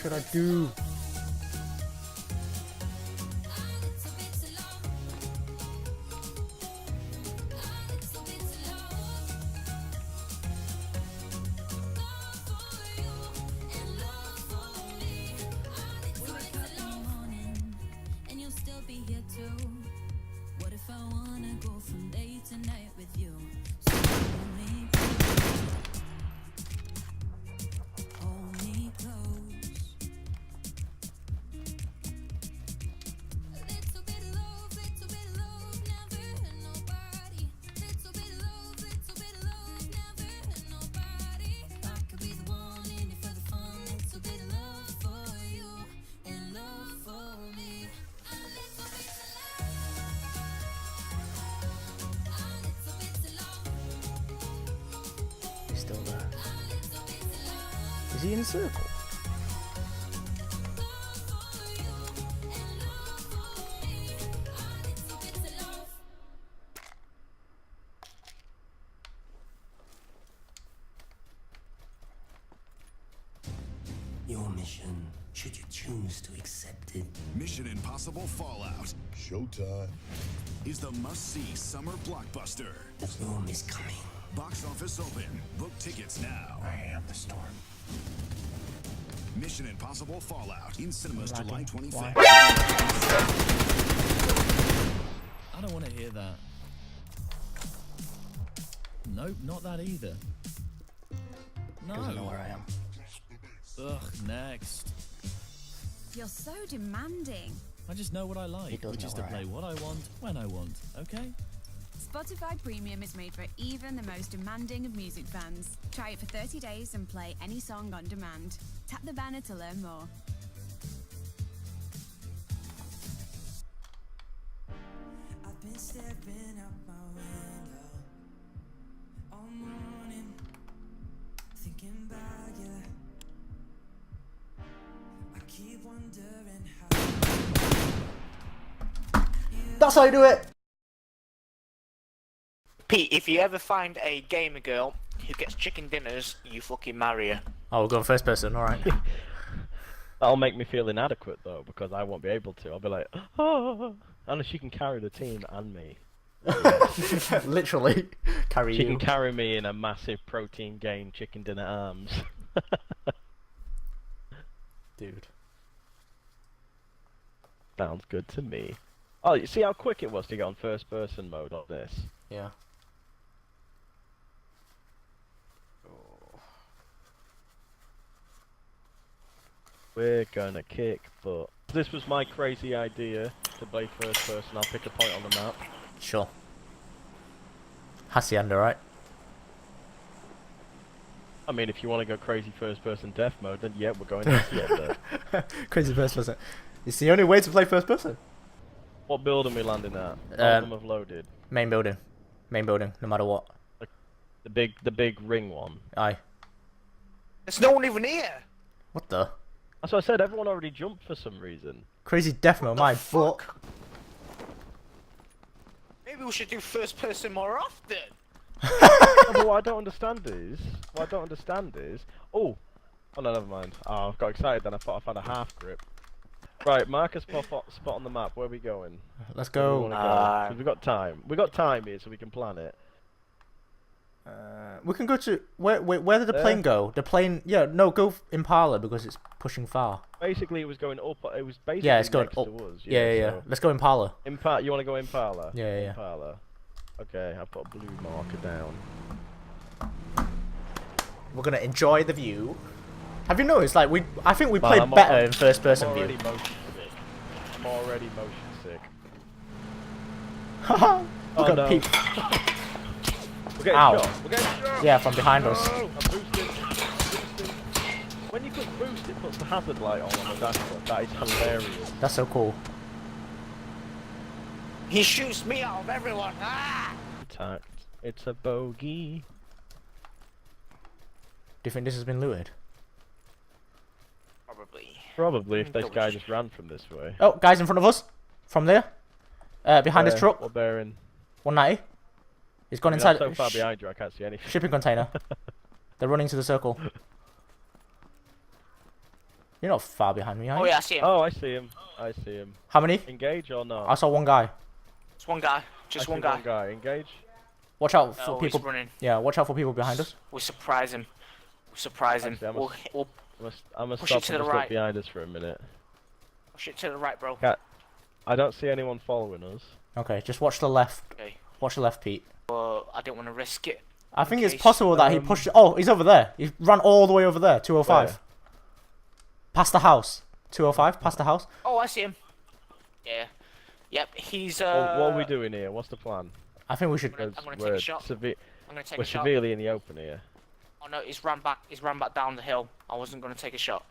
should I do? He's still there. Is he in the circle? Your mission, should you choose to accept it. Mission Impossible Fallout Showtime. is the must-see summer blockbuster. The storm is coming. Box office open. Book tickets now. I am the storm. Mission Impossible Fallout in cinemas Lagging. July 25th. Why? I don't want to hear that. Nope, not that either. Doesn't know No. where I am. Ugh, next. You're so demanding. I just know what I like, does which know is to where I play am. what I want, when I want, okay? Spotify Premium is made for even the most demanding of music fans. Try it for 30 days and play any song on demand. Tap the banner to learn more. I've been staring out my window all morning, thinking about you. I keep wondering how. That's how you do it! Pete, if you ever find a gamer girl who gets chicken dinners, you fucking marry her. Oh, we're going first person, alright. That'll make me feel inadequate though, because I won't be able to. I'll be like, oh, unless she can carry the team and me. Literally. Carry She you. can carry me in a massive protein gain chicken dinner arms. Dude. Sounds good to me. Oh, you see how quick it was to get on first person mode on this? Yeah. We're gonna kick butt. This was my crazy idea to play first person. I'll pick a point on the map. Sure. Hacienda, right? I mean, if you want to go crazy first person death mode, then yeah, we're going Hacienda. Crazy first person. It's the only way to play first person. What building we landing at? All of them have loaded. Main building. Main building, no matter what. The big ring one. Aye. There's no one even here. What the? That's what I said, everyone already jumped for some reason. Crazy death mode, my butt. Fuck. Maybe we should do first person more often. No, but what I don't understand is... Oh! Oh no, never mind. Oh, I got excited then, I thought I found a half grip. Right, mark a spot on the map, where are we going? Let's Where do we go. wanna go? 'Cause we've got time. We've got time here, so we can plan it. We can go to... Where did the plane go? The plane... Yeah, no, go Impala because it's pushing far. Basically, it was going up, it was basically Yeah, it's going next up. to us. Yeah. So Let's go Impala. You want to go Impala? Yeah. Impala. Okay, I've put a blue marker down. We're gonna enjoy the view. Have you noticed, like, I think we Man, played I'm better al- in first I'm person already view. motion sick. I'm already motion sick. Haha! Look Oh, at no. Pete. We're getting Ow. shot. We're getting shot. Yeah, from behind us. Oh, I'm boosting. When you click boost, it puts the hazard light on the dashboard. That is hilarious. That's so cool. He shoots me out of everyone. Ah! Attacked. It's a bogey. Do you think this has been looted? Probably. Probably if this Double guy check. just ran from this way. Oh, guys in front of us. From there. Behind this truck. What bearing? 190. He's gone I'm inside. so far behind you, I can't see anything. Shipping container. They're running to the circle. You're not far behind me, are you? Oh yeah, I see him. Oh, I see him. I see him. How many? Engage or not? I saw one guy. It's one guy. I Just see one guy. Engage. Watch out No, for people. he's running. Yeah, watch out for people behind us. We'll surprise him. We'll surprise him. Actually, We'll I'm gonna Push stop it to and the just right. look behind us for a minute. push it to the right, bro. I don't see anyone following us. Okay, just watch the left. Okay. Watch the left, Pete. But I don't want to risk it. I think it's case, possible that he pushed. Oh, he's over there. He ran all the way over there. 205. Where? Past the house. 205. Past the house. Oh, I see him. Yeah. Yep. He's Well, what are we doing here? What's the plan? I think we should. I'm gonna take we're a shot. I'm gonna take we're a shot. severely in the open here. Oh no, he's ran back. He's ran back down the hill. I wasn't gonna take a shot.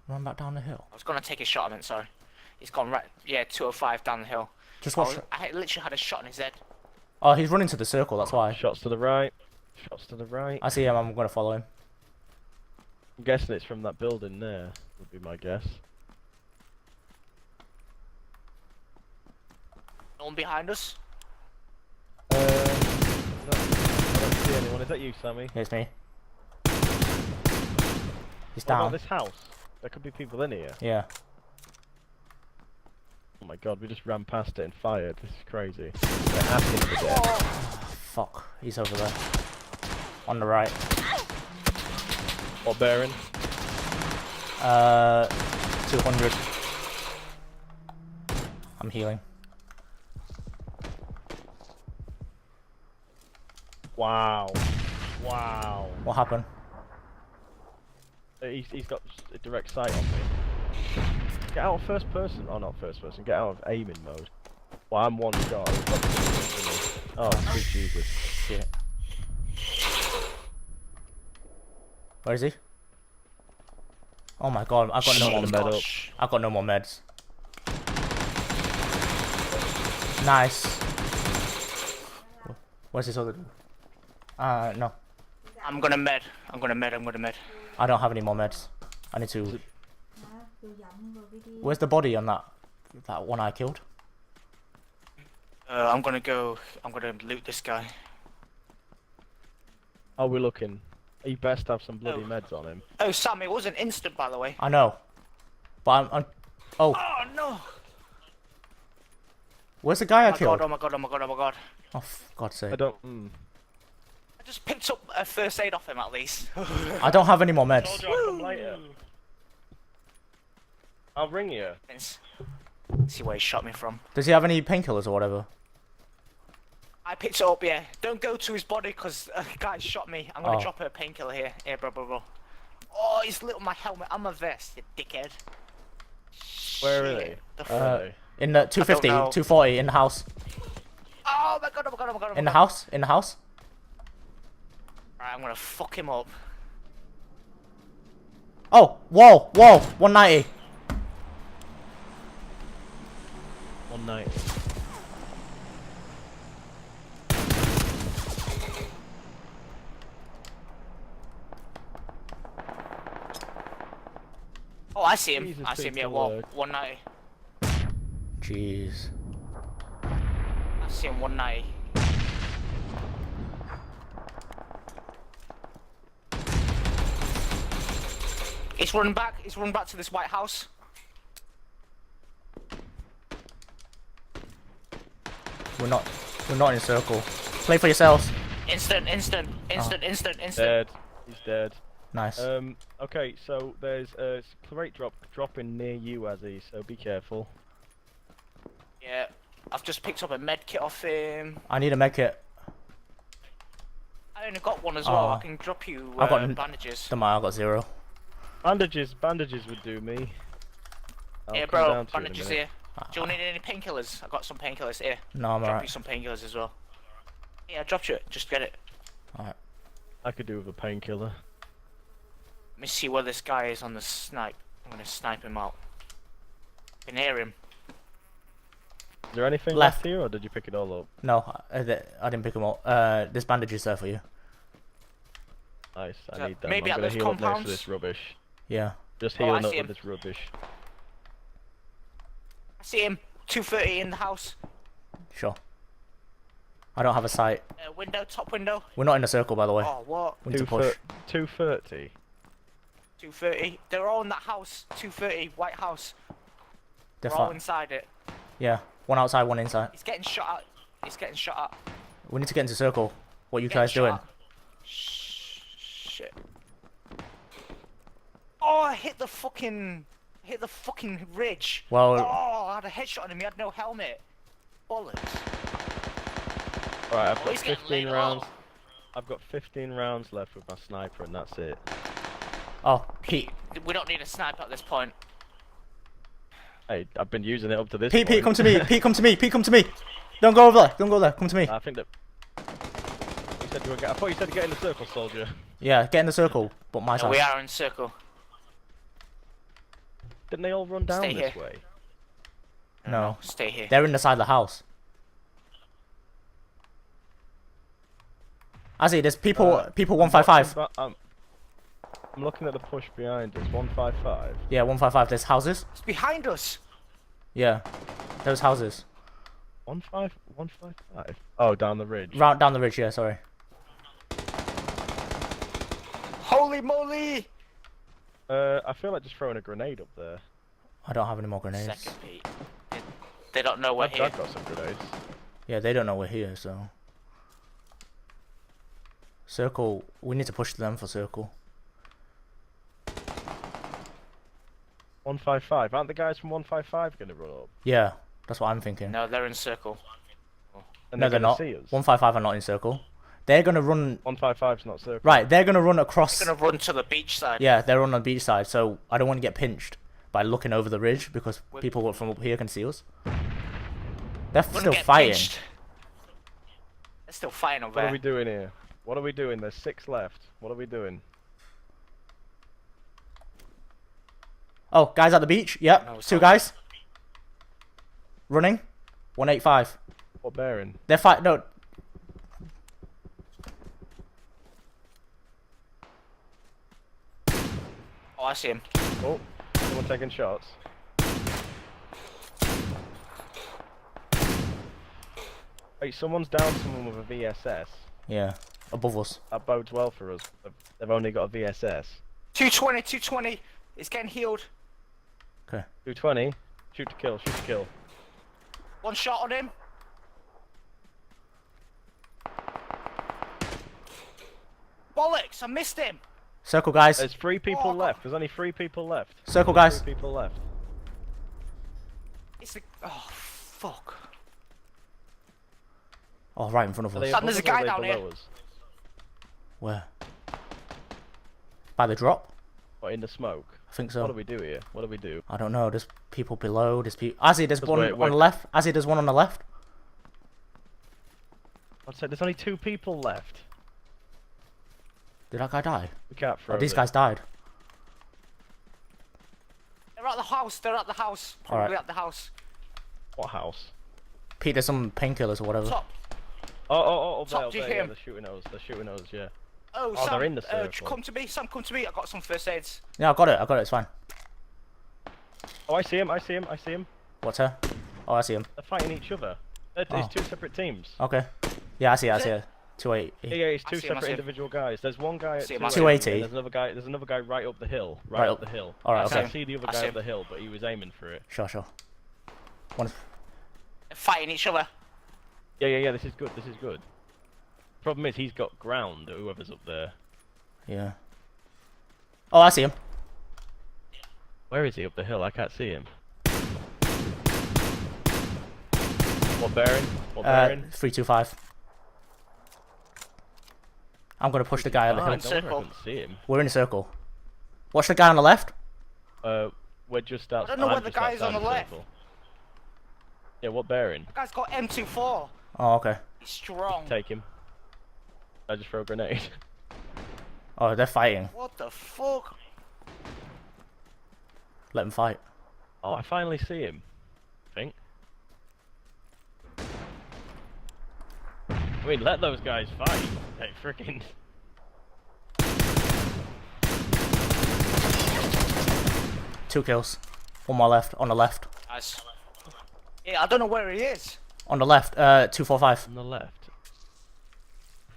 Run back down the hill. I was gonna take a shot. I meant sorry. He's gone right. Yeah, 205 down the hill. Just I, watch. I literally had a shot in his head. Oh, he's running to the circle. That's why. Shots to the right. Shots to the right. I see him. I'm gonna follow him. I'm guessing it's from that building there. Would be my guess. No one behind us. No, I don't see anyone. Is that you, Sammy? Here's me. He's What down. about this house? There could be people in here. Yeah. Oh my god, we just ran past it and fired. This is crazy. They're asking for death. Fuck. He's over there. On the right. What bearing? 200. I'm healing. Wow. Wow. What happened? He's got a direct sight on me. Get out of first person. Oh, not first person. Get out of aiming mode. Well, I'm one shot. Oh, sweet Jesus. Shit. Where is he? Oh my god, I've got no more Med up. Gosh. I've got no more meds. Nice. Where's this other dude? No. I'm gonna med. I'm gonna med. I'm gonna med. I don't have any more meds. I need to... Where's the body on that one I killed? I'm gonna go. I'm gonna loot this guy. Oh, we're looking. He best have some bloody Oh. meds on him. Oh, Sam, it wasn't instant, by the way. I know. But I'm... Oh, Oh no! where's the guy I Oh my killed? god! Oh my god! Oh my god! Oh my god! Oh, for God's sake. I don't. I just picked up a first aid off him at least. I don't have any more meds. Told you I'd come later. I'll ring you. Let's see where he shot me from. Does he have any painkillers or whatever? I picked it up, yeah. Don't go to his body because a guy shot me. I'm gonna Oh. drop a painkiller here. Here, bro. Oh, he's lit on my helmet and my vest, you dickhead. Where are they? Shit. The Where fuck? are they? In the 250, know. 240, in the house. Oh my god! Oh my god! Oh my god! Oh my In the god. house? In the house? Right, I'm gonna fuck him up. Oh, whoa, 190. 190. Oh, I see him. Jesus, I see him. big Yeah, wall. word. 190. Jeez. I see him 190. He's running back. He's running back to this White House. We're not in a circle. Play for yourselves. Instant. Dead. He's dead. Nice. Okay, so there's a crate dropping near you, Azzy, so be careful. Yeah, I've just picked up a med kit off him. I need a med kit. I only got one as well. Oh. I can drop you I've got bandages. Don't matter, I got 0. Bandages would do me. I'll Yeah, come bro, down to you in a bandages minute. here. Do you need any painkillers? I got some painkillers here. No, I'm Drop you alright. some painkillers as well. Yeah, I dropped you it. Just get it. I could do with a painkiller. Let me see where this guy is on the snipe. I'm gonna snipe him out. Can hear him. Is there anything Left. left here, or did you pick it all up? No, I didn't pick them up. There's bandages there for you. Nice, I So, need them. maybe I'm at gonna those heal up next to compounds? this rubbish. Yeah. Just Oh, I healing up see with him. this rubbish. I see him. 230 in the house. Sure. I don't have a sight. Window, top window. We're not in a circle, by the way. Oh, what? We need to push. 230. 230. They're all in that house. 230, White House. They're They're all fine. inside it. Yeah, one outside, one inside. He's getting shot at. He's getting shot at. We need to get into circle. What are you Getting guys doing? shot at. Shit. Oh, I hit the fucking ridge. Well- Oh, I had a headshot on him. He had no helmet. Bollocks. Alright, I've Oh, got he's getting 15 laid rounds. off. I've got 15 rounds left with my sniper, and that's it. Oh, Pete. We don't need a sniper at this point. Hey, I've been using it up to this Pete, point. Pete, come to me. Pete, come to me. Pete, come to me. Don't go over there. Don't go there. Come to me. I think that. You said you were. I thought you said to get in the circle, soldier. Yeah, get in the circle, but my No, side. we are in circle. Didn't they all run down Stay this here. way? No, Stay here. they're in the side of the house. Azzy, there's people. People 155. I'm looking at the push behind us. 155. Yeah, 155. There's houses. It's behind us. Yeah, those houses. 155. Oh, down the ridge. Round down the ridge. Yeah, sorry. Holy moly! I feel like just throwing a grenade up there. I don't have any more grenades. Second, Pete. They don't know we're I've here. got some grenades. Yeah, they don't know we're here, so. Circle. We need to push them for circle. 155. Aren't the guys from 155 going to run up? Yeah, that's what I'm thinking. No, they're in circle. And No, they're gonna not. See us? 155 are not in circle. They're gonna run. 155's not circle. Right, they're gonna run across. Gonna run to the beach side. Yeah, they're on the beach side, so I don't want to get pinched by looking over the ridge because people from up here can see us. They're Wouldn't still get fighting. pinched. They're still fighting over What are there. we doing here? What are we doing? There's 6 left. What are we doing? Oh, guys at the beach. Yep, No, it's 2 not. guys. Running. 185. What bearing? They're fight. No. Oh, I see him. Oh, someone taking shots. Wait, someone's down someone with a VSS. Yeah, above us. That bodes well for us. They've only got a VSS. 220, 220. It's getting healed. Okay. 220. Shoot to kill, shoot to kill. One shot on him. Bollocks! I missed him. Circle, guys. There's 3 people Oh, left. There's only 3 people left. Circle, There's guys. 3 people left. It's the. Oh fuck. Oh, right in front of Are they us. Sam, there's a above us or guy are they down here. below us? Where? By the drop? What, in the smoke? I think What do so. we do here? What do we do? I don't know. There's people below. There's people. Azzy, there's Just one wait, on wait. the left. Azzy, there's one on the left. I'd say there's only 2 people left. Did that guy die? We can't throw Oh, these them. guys died. They're at the house. They're at the house. Probably Alright. at the house. What house? Pete, there's some painkillers or whatever. Top. Oh, Top, up do you there, hear yeah, him? they're shooting us, yeah. Oh, Oh, Sam, they're in the circle. come to me. Sam, come to me. I got some first aids. Yeah, I got it. It's fine. Oh, I see him. What's her? Oh, I see him. They're fighting each other. It's Oh. 2 separate teams. Okay. Yeah, I see Is it. it? 280. Yeah, it's I 2 see him, I separate see him. individual guys. There's one guy at See him, I 280. see him. and There's another guy right up the hill. Right Right up- up the hill. Alright, I can't okay. see the other I guy see up the hill, but he was aiming for it. Sure. One. They're fighting each other. Yeah. This is good. Problem is, he's got ground. Whoever's up there. Yeah. Oh, I see him. Where is he up the hill? I can't see him. What bearing? 325. I'm gonna push the guy on the I hill. don't know if I Circle. couldn't see him. We're in a circle. Watch the guy on the left. We're just outside. don't know where the guy is on the left. Yeah, what bearing? That guy's got M24. Oh, okay. He's strong. Take him. I just throw a grenade. Oh, they're fighting. What the fuck? Let them fight. Oh, I finally see him. I think. I mean, let those guys fight. Hey, freaking. 2 kills. One more left. On the left. Nice. Yeah, I don't know where he is. On the left. 245. On the left.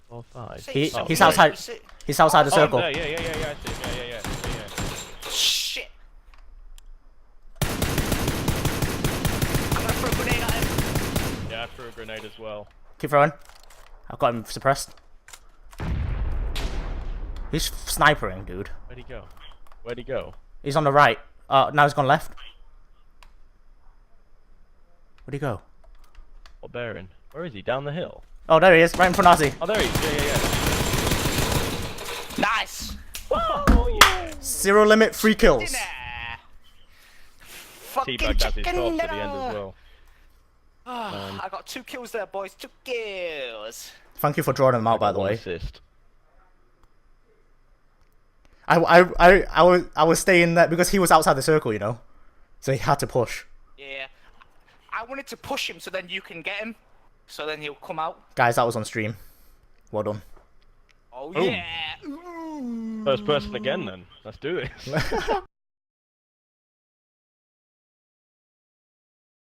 4, 5. See, He- so- he's yeah, outside. you see- He's outside the Oh, circle. there, yeah. I see him. Yeah. grenade as well. Keep throwing. I've got him suppressed. He's snipering, dude. Where'd he go? Where'd he go? He's on the right. Now he's gone left. Where'd he go? What bearing? Where is he? Down the hill? Oh, there he is, right in front of Ozzy. Oh, there he is. Yeah. Nice. Oh, yeah. Zero limit, 3 kills. Dinner. Fucking Teabagged as his chicken corpse at the end dinner. as well. I got 2 kills there, boys. 2 kills. Thank you for drawing him out, by the One way. assist. I was staying there because he was outside the circle, you know, so he had to push. Yeah. I wanted to push him so then you can get him. So then he'll come out. Guys, that was on stream. Well done. Oh, Boom. yeah. First person again then. Let's do this.